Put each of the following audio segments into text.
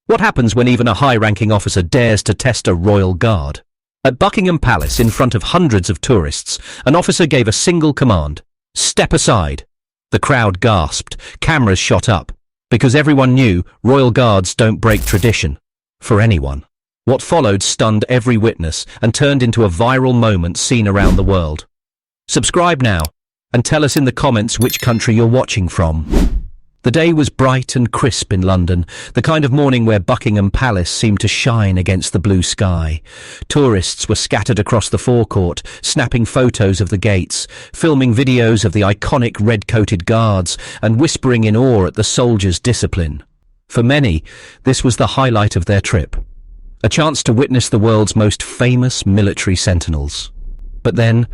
What happens when even a high-ranking officer dares to test a royal guard? At Buckingham Palace, in front of hundreds of tourists, an officer gave a single command: "Step aside." The crowd gasped, cameras shot up, because everyone knew royal guards don't break tradition. For anyone. What followed stunned every witness and turned into a viral moment seen around the world. Subscribe now, and tell us in the comments which country you're watching from. The day was bright and crisp in London, the kind of morning where Buckingham Palace seemed to shine against the blue sky. Tourists were scattered across the forecourt, snapping photos of the gates, filming videos of the iconic red-coated guards, and whispering in awe at the soldiers' discipline. For many, this was the highlight of their trip. A chance to witness the world's most famous military sentinels. But then,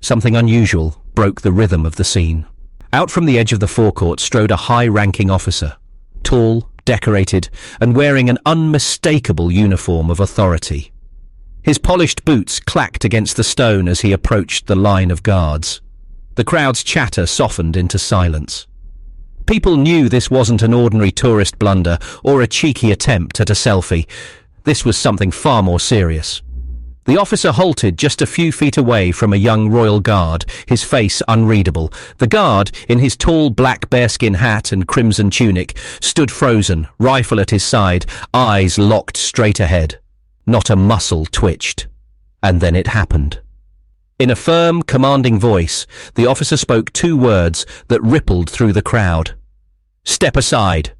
something unusual broke the rhythm of the scene. Out from the edge of the forecourt strode a high-ranking officer, tall, decorated, and wearing an unmistakable uniform of authority. His polished boots clacked against the stone as he approached the line of guards. The crowd's chatter softened into silence. People knew this wasn't an ordinary tourist blunder or a cheeky attempt at a selfie. This was something far more serious. The officer halted just a few feet away from a young royal guard, his face unreadable. The guard, in his tall black bearskin hat and crimson tunic, stood frozen, rifle at his side, eyes locked straight ahead. Not a muscle twitched. And then it happened. In a firm, commanding voice, the officer spoke two words that rippled through the crowd. "Step aside."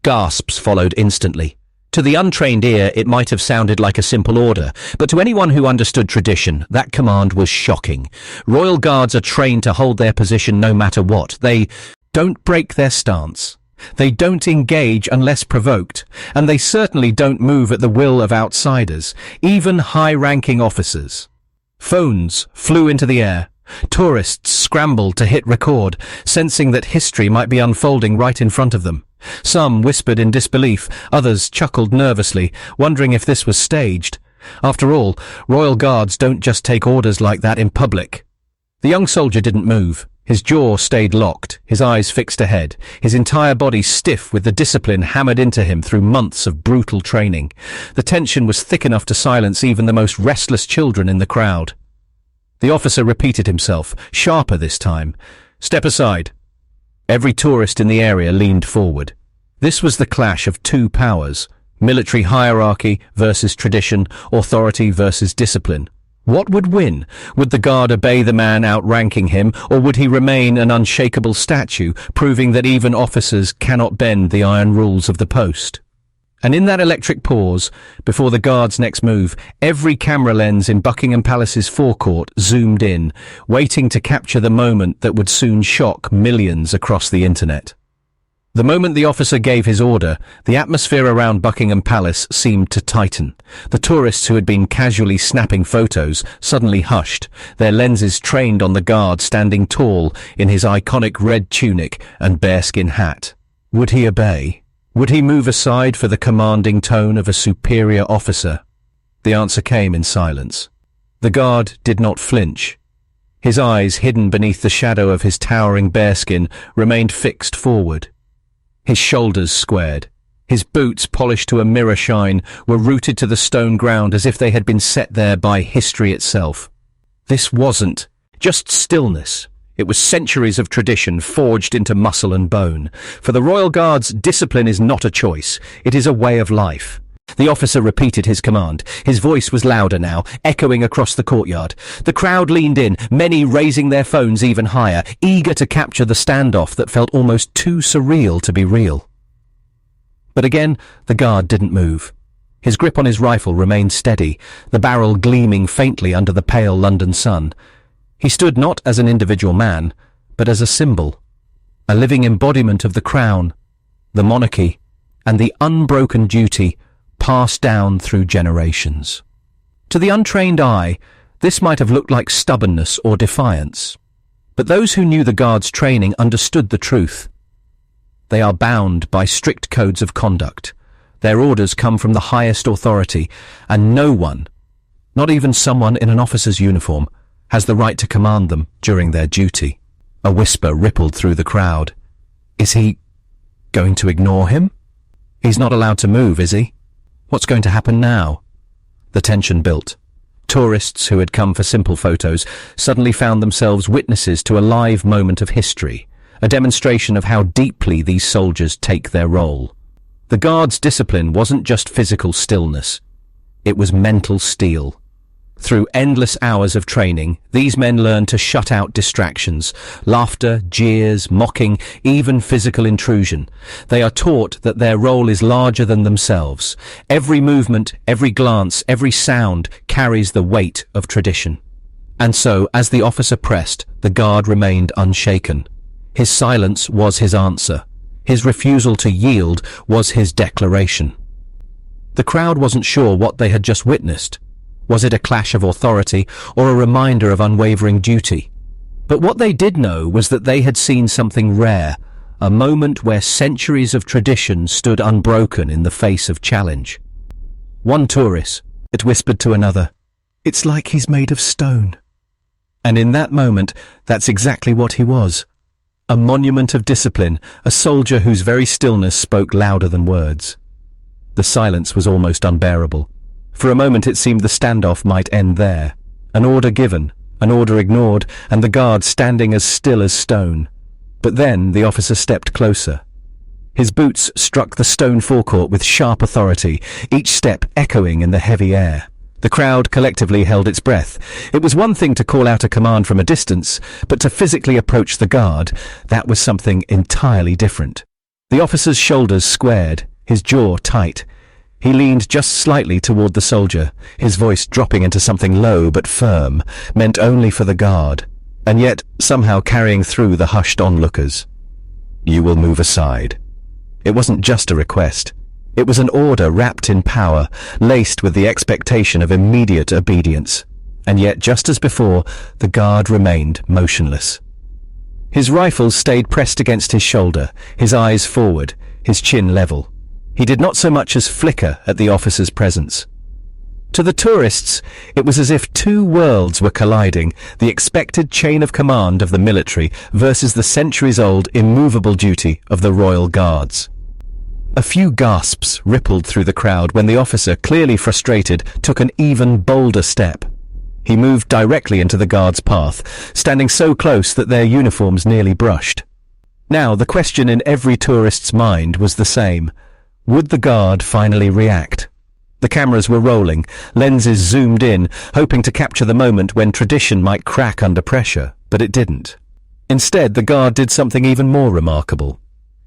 Gasps followed instantly. To the untrained ear, it might have sounded like a simple order, but to anyone who understood tradition, that command was shocking. Royal guards are trained to hold their position no matter what. They don't break their stance. They don't engage unless provoked, and they certainly don't move at the will of outsiders, even high-ranking officers. Phones flew into the air. Tourists scrambled to hit record, sensing that history might be unfolding right in front of them. Some whispered in disbelief, others chuckled nervously, wondering if this was staged. After all, royal guards don't just take orders like that in public. The young soldier didn't move. His jaw stayed locked, his eyes fixed ahead, his entire body stiff with the discipline hammered into him through months of brutal training. The tension was thick enough to silence even the most restless children in the crowd. The officer repeated himself, sharper this time. "Step aside." Every tourist in the area leaned forward. This was the clash of two powers, military hierarchy versus tradition, authority versus discipline. What would win? Would the guard obey the man outranking him, or would he remain an unshakable statue, proving that even officers cannot bend the iron rules of the post? And in that electric pause, before the guard's next move, every camera lens in Buckingham Palace's forecourt zoomed in, waiting to capture the moment that would soon shock millions across the internet. The moment the officer gave his order, the atmosphere around Buckingham Palace seemed to tighten. The tourists who had been casually snapping photos suddenly hushed, their lenses trained on the guard standing tall in his iconic red tunic and bearskin hat. Would he obey? Would he move aside for the commanding tone of a superior officer? The answer came in silence. The guard did not flinch. His eyes, hidden beneath the shadow of his towering bearskin, remained fixed forward. His shoulders squared. His boots, polished to a mirror shine, were rooted to the stone ground as if they had been set there by history itself. This wasn't just stillness. It was centuries of tradition forged into muscle and bone. For the Royal Guards, discipline is not a choice. It is a way of life. The officer repeated his command. His voice was louder now, echoing across the courtyard. The crowd leaned in, many raising their phones even higher, eager to capture the standoff that felt almost too surreal to be real. But again, the guard didn't move. His grip on his rifle remained steady, the barrel gleaming faintly under the pale London sun. He stood not as an individual man, but as a symbol, a living embodiment of the crown, the monarchy, and the unbroken duty passed down through generations. To the untrained eye, this might have looked like stubbornness or defiance, but those who knew the guard's training understood the truth. They are bound by strict codes of conduct. Their orders come from the highest authority, and no one, not even someone in an officer's uniform, has the right to command them during their duty. A whisper rippled through the crowd. Is he going to ignore him? He's not allowed to move, is he? What's going to happen now? The tension built. Tourists who had come for simple photos suddenly found themselves witnesses to a live moment of history, a demonstration of how deeply these soldiers take their role. The guards' discipline wasn't just physical stillness, it was mental steel. Through endless hours of training, these men learned to shut out distractions, laughter, jeers, mocking, even physical intrusion. They are taught that their role is larger than themselves. Every movement, every glance, every sound carries the weight of tradition. And so, as the officer pressed, the guard remained unshaken. His silence was his answer. His refusal to yield was his declaration. The crowd wasn't sure what they had just witnessed. Was it a clash of authority or a reminder of unwavering duty? But what they did know was that they had seen something rare, a moment where centuries of tradition stood unbroken in the face of challenge. One tourist, it whispered to another, "It's like he's made of stone." And in that moment, that's exactly what he was. A monument of discipline, a soldier whose very stillness spoke louder than words. The silence was almost unbearable. For a moment it seemed the standoff might end there. An order given, an order ignored, and the guard standing as still as stone. But then the officer stepped closer. His boots struck the stone forecourt with sharp authority, each step echoing in the heavy air. The crowd collectively held its breath. It was one thing to call out a command from a distance, but to physically approach the guard, that was something entirely different. The officer's shoulders squared, his jaw tight. He leaned just slightly toward the soldier, his voice dropping into something low but firm, meant only for the guard, and yet somehow carrying through the hushed onlookers. "You will move aside." It wasn't just a request. It was an order wrapped in power, laced with the expectation of immediate obedience. And yet, just as before, the guard remained motionless. His rifle stayed pressed against his shoulder, his eyes forward, his chin level. He did not so much as flicker at the officer's presence. To the tourists, it was as if two worlds were colliding, the expected chain of command of the military versus the centuries-old immovable duty of the royal guards. A few gasps rippled through the crowd when the officer, clearly frustrated, took an even bolder step. He moved directly into the guards' path, standing so close that their uniforms nearly brushed. Now, the question in every tourist's mind was the same. Would the guard finally react? The cameras were rolling, lenses zoomed in, hoping to capture the moment when tradition might crack under pressure, but it didn't. Instead, the guard did something even more remarkable.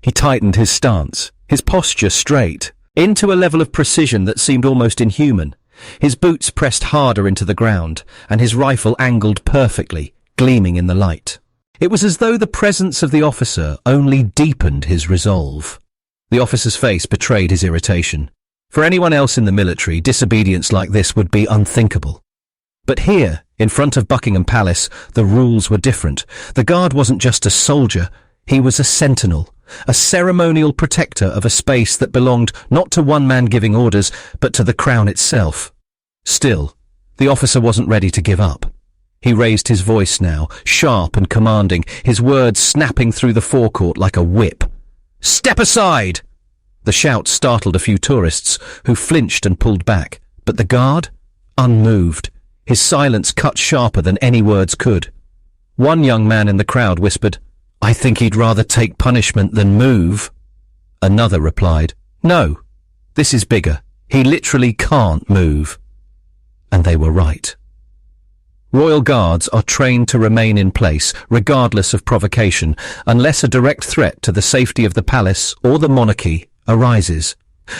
He tightened his stance, his posture straight, into a level of precision that seemed almost inhuman. His boots pressed harder into the ground, and his rifle angled perfectly, gleaming in the light. It was as though the presence of the officer only deepened his resolve. The officer's face betrayed his irritation. For anyone else in the military, disobedience like this would be unthinkable. But here, in front of Buckingham Palace, the rules were different. The guard wasn't just a soldier, he was a sentinel, a ceremonial protector of a space that belonged not to one man giving orders, but to the crown itself. Still, the officer wasn't ready to give up. He raised his voice now, sharp and commanding, his words snapping through the forecourt like a whip. "Step aside!" The shout startled a few tourists, who flinched and pulled back, but the guard? Unmoved. His silence cut sharper than any words could. One young man in the crowd whispered, "I think he'd rather take punishment than move." Another replied, "No, this is bigger. He literally can't move." And they were right. Royal guards are trained to remain in place, regardless of provocation, unless a direct threat to the safety of the palace or the monarchy arises.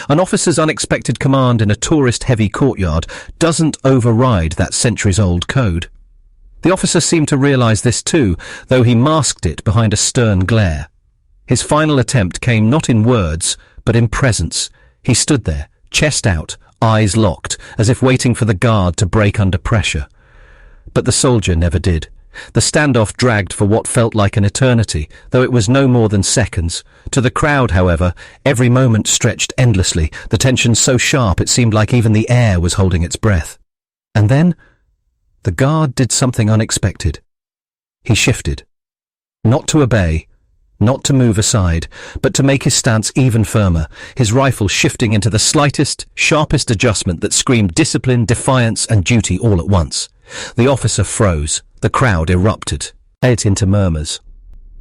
An officer's unexpected command in a tourist-heavy courtyard doesn't override that centuries-old code. The officer seemed to realize this too, though he masked it behind a stern glare. His final attempt came not in words, but in presence. He stood there, chest out, eyes locked, as if waiting for the guard to break under pressure. But the soldier never did. The standoff dragged for what felt like an eternity, though it was no more than seconds. To the crowd, however, every moment stretched endlessly, the tension so sharp it seemed like even the air was holding its breath. And then, the guard did something unexpected. He shifted. Not to obey, not to move aside, but to make his stance even firmer, his rifle shifting into the slightest, sharpest adjustment that screamed discipline, defiance, and duty all at once. The officer froze. The crowd erupted, ate into murmurs.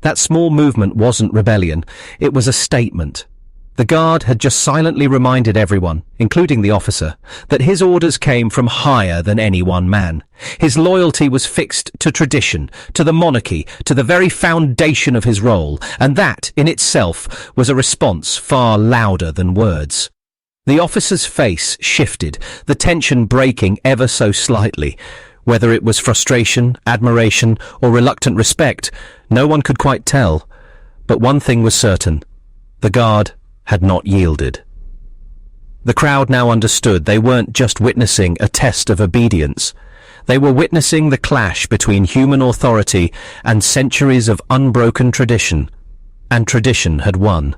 That small movement wasn't rebellion, it was a statement. The guard had just silently reminded everyone, including the officer, that his orders came from higher than any one man. His loyalty was fixed to tradition, to the monarchy, to the very foundation of his role, and that, in itself, was a response far louder than words. The officer's face shifted, the tension breaking ever so slightly. Whether it was frustration, admiration, or reluctant respect, no one could quite tell. But one thing was certain. The guard had not yielded. The crowd now understood they weren't just witnessing a test of obedience. They were witnessing the clash between human authority and centuries of unbroken tradition. And tradition had won.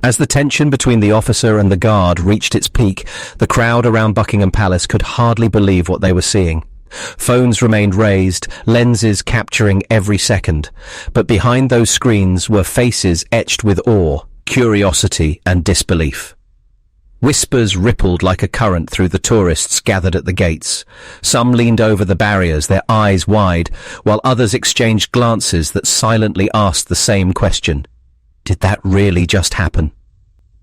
As the tension between the officer and the guard reached its peak, the crowd around Buckingham Palace could hardly believe what they were seeing. Phones remained raised, lenses capturing every second. But behind those screens were faces etched with awe, curiosity, and disbelief. Whispers rippled like a current through the tourists gathered at the gates. Some leaned over the barriers, their eyes wide, while others exchanged glances that silently asked the same question. Did that really just happen?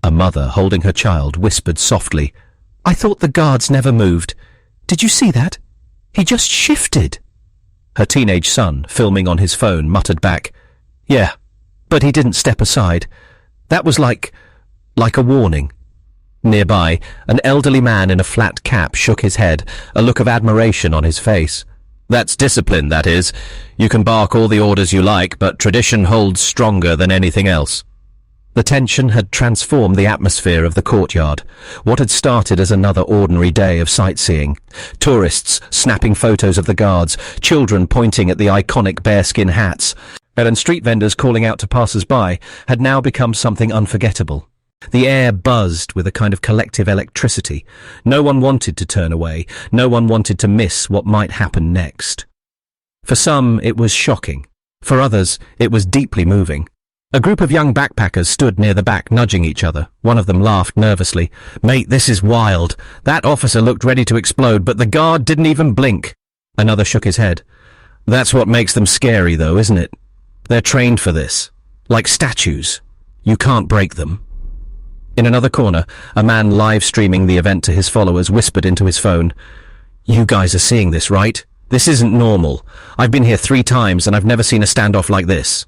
A mother holding her child whispered softly, "I thought the guards never moved. Did you see that? He just shifted." Her teenage son, filming on his phone, muttered back, "Yeah, but he didn't step aside. That was like a warning." Nearby, an elderly man in a flat cap shook his head, a look of admiration on his face. "That's discipline, that is. You can bark all the orders you like, but tradition holds stronger than anything else." The tension had transformed the atmosphere of the courtyard. What had started as another ordinary day of sightseeing, tourists snapping photos of the guards, children pointing at the iconic bearskin hats, and street vendors calling out to passers-by, had now become something unforgettable. The air buzzed with a kind of collective electricity. No one wanted to turn away. No one wanted to miss what might happen next. For some, it was shocking. For others, it was deeply moving. A group of young backpackers stood near the back, nudging each other. One of them laughed nervously. "Mate, this is wild. That officer looked ready to explode, but the guard didn't even blink." Another shook his head. "That's what makes them scary, though, isn't it? They're trained for this. Like statues. You can't break them." In another corner, a man live-streaming the event to his followers whispered into his phone, "You guys are seeing this, right? This isn't normal. I've been here 3 times and I've never seen a standoff like this."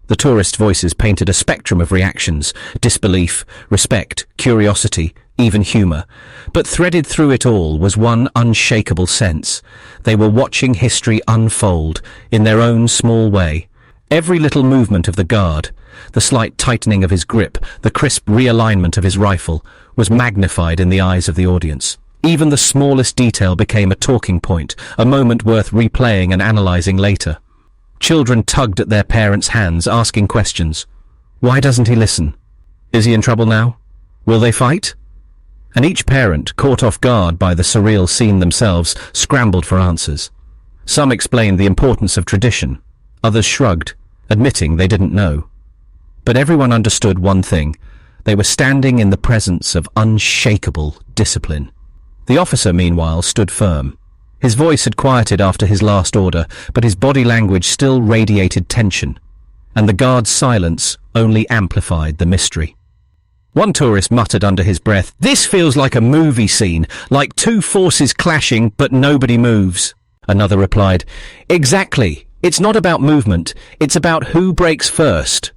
The tourist voices painted a spectrum of reactions: disbelief, respect, curiosity, even humor. But threaded through it all was one unshakable sense. They were watching history unfold in their own small way. Every little movement of the guard, the slight tightening of his grip, the crisp realignment of his rifle, was magnified in the eyes of the audience. Even the smallest detail became a talking point, a moment worth replaying and analyzing later. Children tugged at their parents' hands, asking questions. Why doesn't he listen? Is he in trouble now? Will they fight? And each parent, caught off guard by the surreal scene themselves, scrambled for answers. Some explained the importance of tradition. Others shrugged, admitting they didn't know. But everyone understood one thing. They were standing in the presence of unshakable discipline. The officer, meanwhile, stood firm. His voice had quieted after his last order, but his body language still radiated tension, and the guard's silence only amplified the mystery. One tourist muttered under his breath, "This feels like a movie scene, like 2 forces clashing, but nobody moves." Another replied, "Exactly. It's not about movement, it's about who breaks first."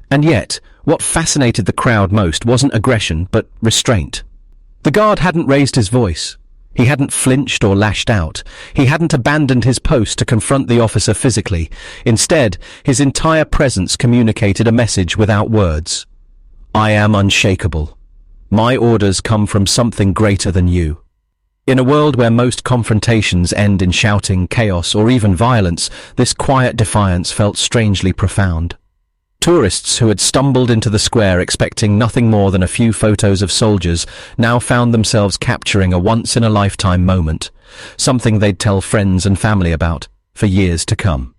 And yet, what fascinated the crowd most wasn't aggression, but restraint. The guard hadn't raised his voice. He hadn't flinched or lashed out. He hadn't abandoned his post to confront the officer physically. Instead, his entire presence communicated a message without words. I am unshakable. My orders come from something greater than you. In a world where most confrontations end in shouting, chaos, or even violence, this quiet defiance felt strangely profound. Tourists who had stumbled into the square expecting nothing more than a few photos of soldiers now found themselves capturing a once-in-a-lifetime moment, something they'd tell friends and family about for years to come.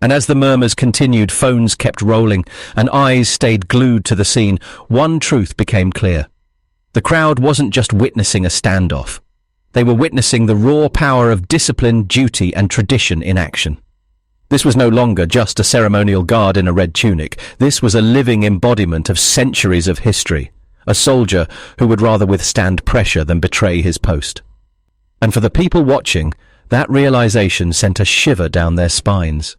And as the murmurs continued, phones kept rolling, and eyes stayed glued to the scene. One truth became clear. The crowd wasn't just witnessing a standoff. They were witnessing the raw power of discipline, duty, and tradition in action. This was no longer just a ceremonial guard in a red tunic. This was a living embodiment of centuries of history, a soldier who would rather withstand pressure than betray his post. And for the people watching, that realization sent a shiver down their spines.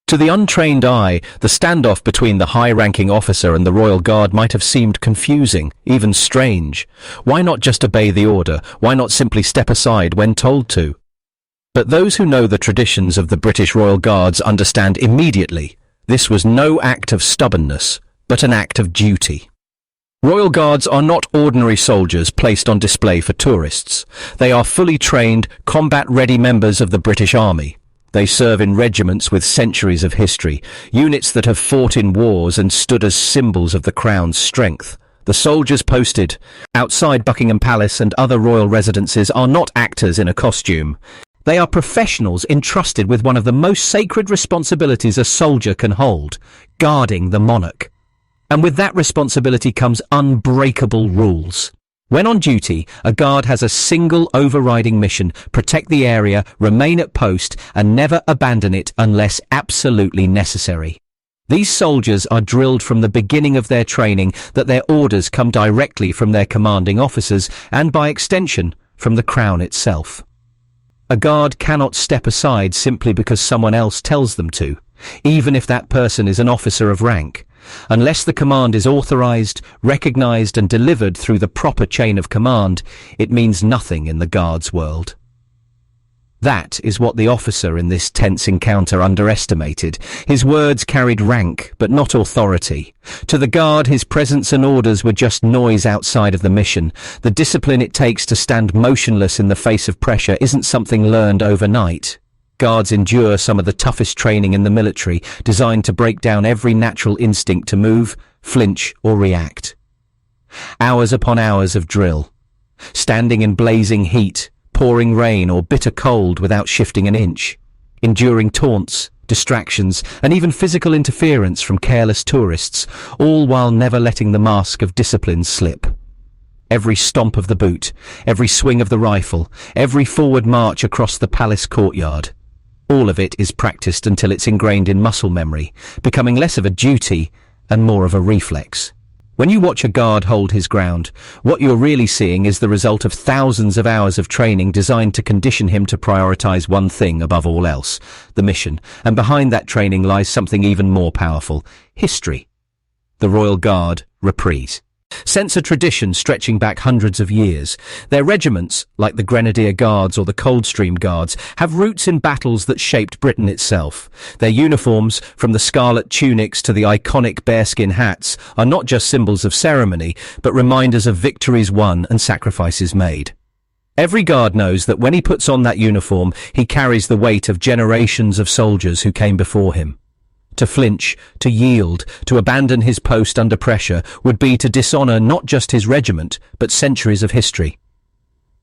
To the untrained eye, the standoff between the high-ranking officer and the royal guard might have seemed confusing, even strange. Why not just obey the order? Why not simply step aside when told to? But those who know the traditions of the British Royal Guards understand immediately this was no act of stubbornness, but an act of duty. Royal Guards are not ordinary soldiers placed on display for tourists. They are fully trained, combat-ready members of the British Army. They serve in regiments with centuries of history, units that have fought in wars and stood as symbols of the Crown's strength. The soldiers posted outside Buckingham Palace and other royal residences are not actors in a costume. They are professionals entrusted with one of the most sacred responsibilities a soldier can hold, guarding the monarch. And with that responsibility comes unbreakable rules. When on duty, a guard has a single overriding mission: protect the area, remain at post, and never abandon it unless absolutely necessary. These soldiers are drilled from the beginning of their training that their orders come directly from their commanding officers and, by extension, from the Crown itself. A guard cannot step aside simply because someone else tells them to, even if that person is an officer of rank. Unless the command is authorized, recognized, and delivered through the proper chain of command, it means nothing in the guard's world. That is what the officer in this tense encounter underestimated. His words carried rank, but not authority. To the guard, his presence and orders were just noise outside of the mission. The discipline it takes to stand motionless in the face of pressure isn't something learned overnight. Guards endure some of the toughest training in the military, designed to break down every natural instinct to move, flinch, or react. Hours upon hours of drill, standing in blazing heat, pouring rain, or bitter cold without shifting an inch, enduring taunts, distractions, and even physical interference from careless tourists, all while never letting the mask of discipline slip. Every stomp of the boot, every swing of the rifle, every forward march across the palace courtyard, all of it is practiced until it's ingrained in muscle memory, becoming less of a duty and more of a reflex. When you watch a guard hold his ground, what you're really seeing is the result of thousands of hours of training designed to condition him to prioritize one thing above all else: the mission. And behind that training lies something even more powerful: history. The Royal Guard reprise. Sense a tradition stretching back hundreds of years. Their regiments, like the Grenadier Guards or the Coldstream Guards, have roots in battles that shaped Britain itself. Their uniforms, from the scarlet tunics to the iconic bearskin hats, are not just symbols of ceremony, but reminders of victories won and sacrifices made. Every guard knows that when he puts on that uniform, he carries the weight of generations of soldiers who came before him. To flinch, to yield, to abandon his post under pressure would be to dishonor not just his regiment, but centuries of history.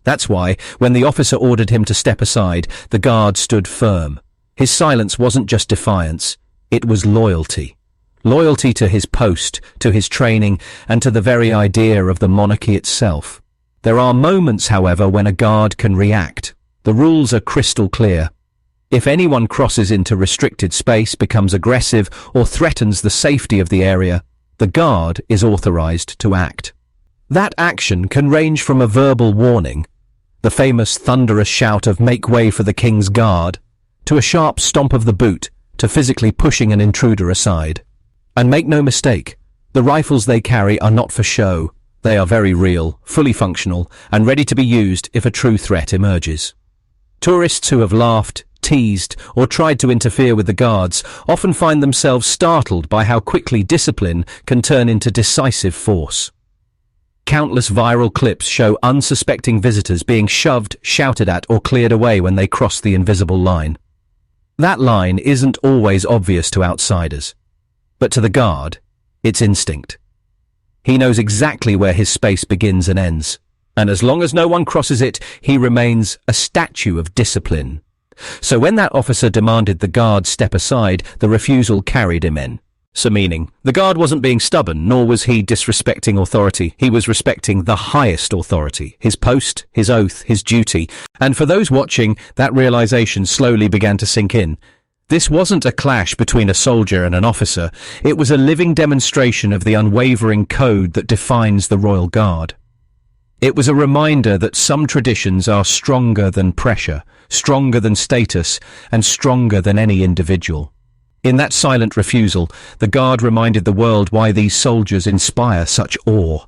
That's why, when the officer ordered him to step aside, the guard stood firm. His silence wasn't just defiance, it was loyalty. Loyalty to his post, to his training, and to the very idea of the monarchy itself. There are moments, however, when a guard can react. The rules are crystal clear. If anyone crosses into restricted space, becomes aggressive, or threatens the safety of the area, the guard is authorized to act. That action can range from a verbal warning, the famous thunderous shout of "Make way for the King's Guard," to a sharp stomp of the boot, to physically pushing an intruder aside. And make no mistake, the rifles they carry are not for show. They are very real, fully functional, and ready to be used if a true threat emerges. Tourists who have laughed, teased, or tried to interfere with the guards often find themselves startled by how quickly discipline can turn into decisive force. Countless viral clips show unsuspecting visitors being shoved, shouted at, or cleared away when they cross the invisible line. That line isn't always obvious to outsiders, but to the guard, it's instinct. He knows exactly where his space begins and ends, and as long as no one crosses it, he remains a statue of discipline. So when that officer demanded the guard step aside, the refusal carried him in. So meaning, the guard wasn't being stubborn, nor was he disrespecting authority. He was respecting the highest authority, his post, his oath, his duty. And for those watching, that realization slowly began to sink in. This wasn't a clash between a soldier and an officer. It was a living demonstration of the unwavering code that defines the Royal Guard. It was a reminder that some traditions are stronger than pressure, stronger than status, and stronger than any individual. In that silent refusal, the guard reminded the world why these soldiers inspire such awe.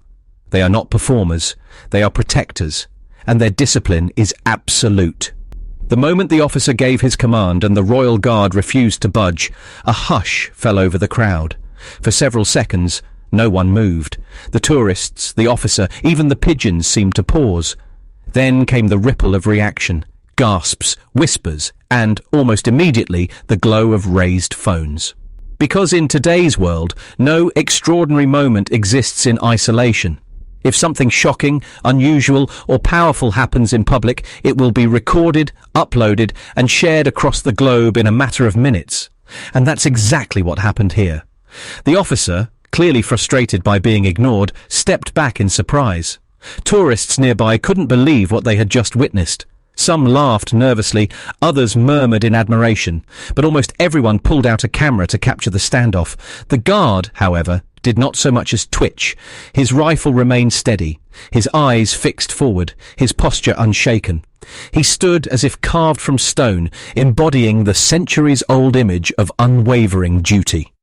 They are not performers, they are protectors, and their discipline is absolute. The moment the officer gave his command and the Royal Guard refused to budge, a hush fell over the crowd. For several seconds, no one moved. The tourists, the officer, even the pigeons seemed to pause. Then came the ripple of reaction. Gasps, whispers, and, almost immediately, the glow of raised phones. Because in today's world, no extraordinary moment exists in isolation. If something shocking, unusual, or powerful happens in public, it will be recorded, uploaded, and shared across the globe in a matter of minutes. And that's exactly what happened here. The officer, clearly frustrated by being ignored, stepped back in surprise. Tourists nearby couldn't believe what they had just witnessed. Some laughed nervously, others murmured in admiration, but almost everyone pulled out a camera to capture the standoff. The guard, however, did not so much as twitch. His rifle remained steady, his eyes fixed forward, his posture unshaken. He stood as if carved from stone, embodying the centuries-old image of unwavering duty.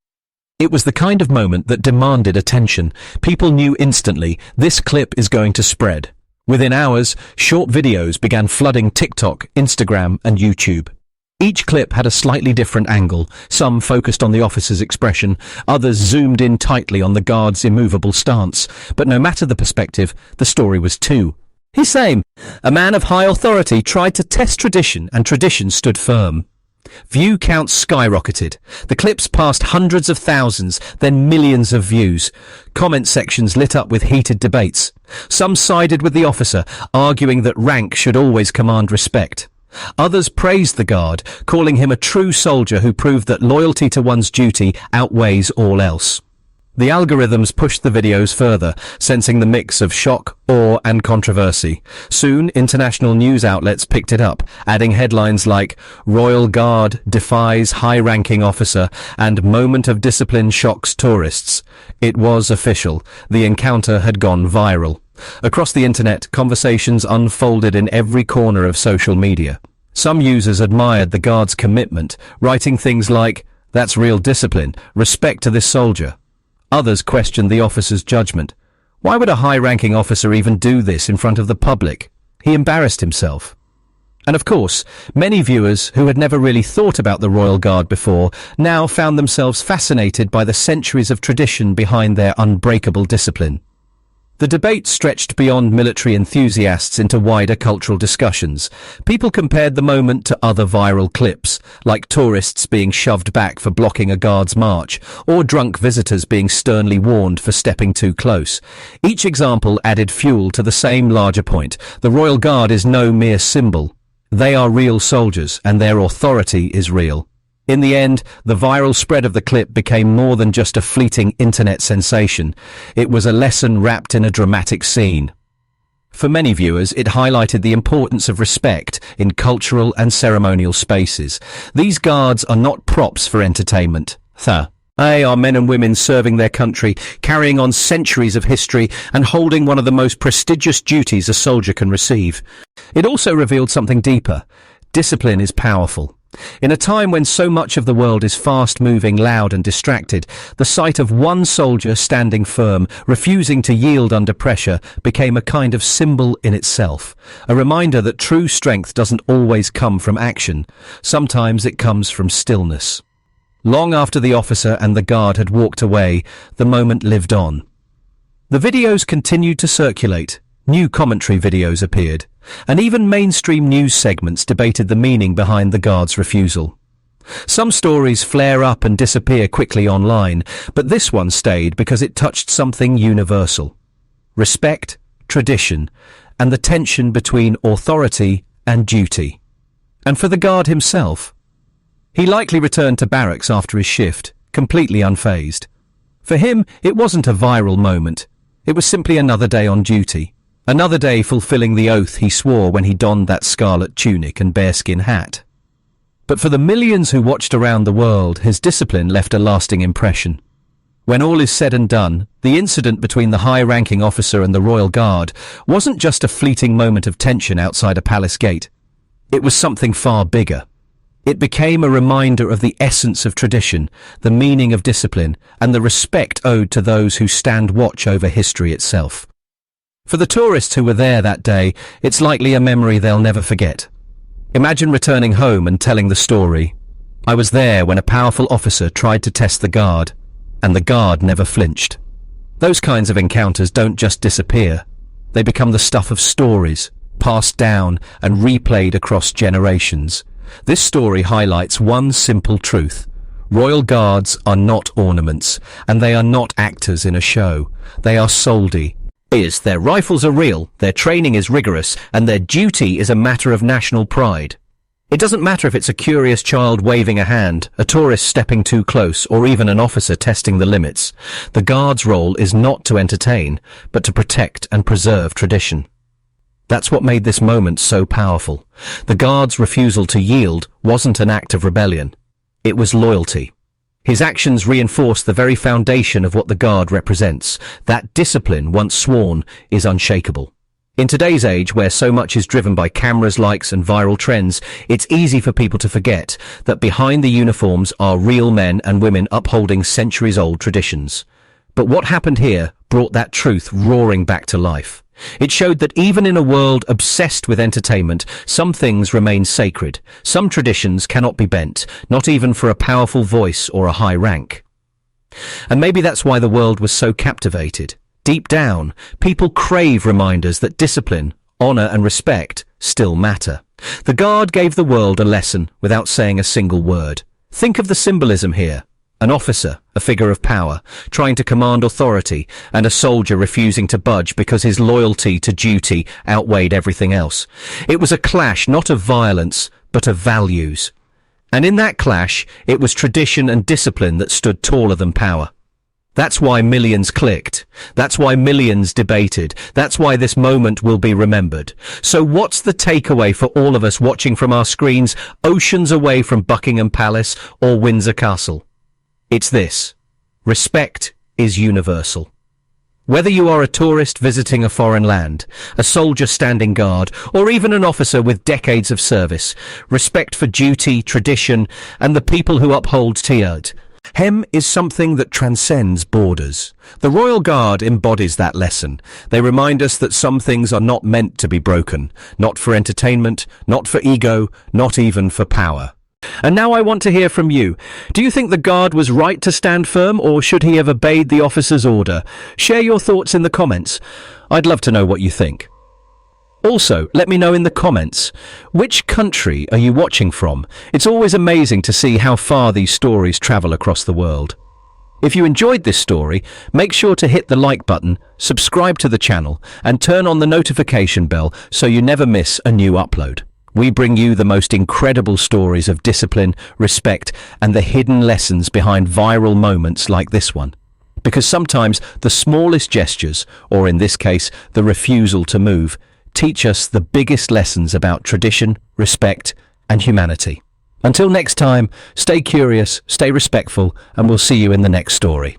It was the kind of moment that demanded attention. People knew instantly, this clip is going to spread. Within hours, short videos began flooding TikTok, Instagram, and YouTube. Each clip had a slightly different angle. Some focused on the officer's expression, others zoomed in tightly on the guard's immovable stance. But no matter the perspective, the story was two. He's saying, a man of high authority tried to test tradition, and tradition stood firm. View counts skyrocketed. The clips passed hundreds of thousands, then millions of views. Comment sections lit up with heated debates. Some sided with the officer, arguing that rank should always command respect. Others praised the guard, calling him a true soldier who proved that loyalty to one's duty outweighs all else. The algorithms pushed the videos further, sensing the mix of shock, awe, and controversy. Soon, international news outlets picked it up, adding headlines like Royal Guard defies high-ranking officer and moment of discipline shocks tourists. It was official. The encounter had gone viral. Across the internet, conversations unfolded in every corner of social media. Some users admired the guard's commitment, writing things like, "That's real discipline, respect to this soldier." Others questioned the officer's judgment. Why would a high-ranking officer even do this in front of the public? He embarrassed himself. And of course, many viewers who had never really thought about the Royal Guard before now found themselves fascinated by the centuries of tradition behind their unbreakable discipline. The debate stretched beyond military enthusiasts into wider cultural discussions. People compared the moment to other viral clips, like tourists being shoved back for blocking a guard's march, or drunk visitors being sternly warned for stepping too close. Each example added fuel to the same larger point. The Royal Guard is no mere symbol. They are real soldiers, and their authority is real. In the end, the viral spread of the clip became more than just a fleeting internet sensation. It was a lesson wrapped in a dramatic scene. For many viewers, it highlighted the importance of respect in cultural and ceremonial spaces. These guards are not props for entertainment. They are men and women serving their country, carrying on centuries of history, and holding one of the most prestigious duties a soldier can receive. It also revealed something deeper. Discipline is powerful. In a time when so much of the world is fast-moving, loud and distracted, the sight of one soldier standing firm, refusing to yield under pressure, became a kind of symbol in itself. A reminder that true strength doesn't always come from action. Sometimes it comes from stillness. Long after the officer and the guard had walked away, the moment lived on. The videos continued to circulate. New commentary videos appeared, and even mainstream news segments debated the meaning behind the guard's refusal. Some stories flare up and disappear quickly online, but this one stayed because it touched something universal. Respect, tradition, and the tension between authority and duty. And for the guard himself, he likely returned to barracks after his shift, completely unfazed. For him, it wasn't a viral moment. It was simply another day on duty. Another day fulfilling the oath he swore when he donned that scarlet tunic and bearskin hat. But for the millions who watched around the world, his discipline left a lasting impression. When all is said and done, the incident between the high-ranking officer and the royal guard wasn't just a fleeting moment of tension outside a palace gate. It was something far bigger. It became a reminder of the essence of tradition, the meaning of discipline, and the respect owed to those who stand watch over history itself. For the tourists who were there that day, it's likely a memory they'll never forget. Imagine returning home and telling the story. I was there when a powerful officer tried to test the guard, and the guard never flinched. Those kinds of encounters don't just disappear. They become the stuff of stories, passed down and replayed across generations. This story highlights one simple truth. Royal guards are not ornaments, and they are not actors in a show. They are soldi. Their rifles are real, their training is rigorous, and their duty is a matter of national pride. It doesn't matter if it's a curious child waving a hand, a tourist stepping too close, or even an officer testing the limits. The guard's role is not to entertain, but to protect and preserve tradition. That's what made this moment so powerful. The guard's refusal to yield wasn't an act of rebellion. It was loyalty. His actions reinforced the very foundation of what the guard represents. That discipline, once sworn, is unshakable. In today's age, where so much is driven by cameras, likes, and viral trends, it's easy for people to forget that behind the uniforms are real men and women upholding centuries-old traditions. But what happened here brought that truth roaring back to life. It showed that even in a world obsessed with entertainment, some things remain sacred. Some traditions cannot be bent, not even for a powerful voice or a high rank. And maybe that's why the world was so captivated. Deep down, people crave reminders that discipline, honor, and respect still matter. The guard gave the world a lesson without saying a single word. Think of the symbolism here. An officer, a figure of power, trying to command authority, and a soldier refusing to budge because his loyalty to duty outweighed everything else. It was a clash not of violence, but of values. And in that clash, it was tradition and discipline that stood taller than power. That's why millions clicked. That's why millions debated. That's why this moment will be remembered. So what's the takeaway for all of us watching from our screens, oceans away from Buckingham Palace or Windsor Castle? It's this. Respect is universal. Whether you are a tourist visiting a foreign land, a soldier standing guard, or even an officer with decades of service, respect for duty, tradition, and the people who uphold Tiad. Hem is something that transcends borders. The Royal Guard embodies that lesson. They remind us that some things are not meant to be broken, not for entertainment, not for ego, not even for power. And now I want to hear from you. Do you think the guard was right to stand firm, or should he have obeyed the officer's order? Share your thoughts in the comments. I'd love to know what you think. Also, let me know in the comments, which country are you watching from? It's always amazing to see how far these stories travel across the world. If you enjoyed this story, make sure to hit the like button, subscribe to the channel, and turn on the notification bell so you never miss a new upload. We bring you the most incredible stories of discipline, respect, and the hidden lessons behind viral moments like this one. Because sometimes the smallest gestures, or in this case, the refusal to move, teach us the biggest lessons about tradition, respect, and humanity. Until next time, stay curious, stay respectful, and we'll see you in the next story.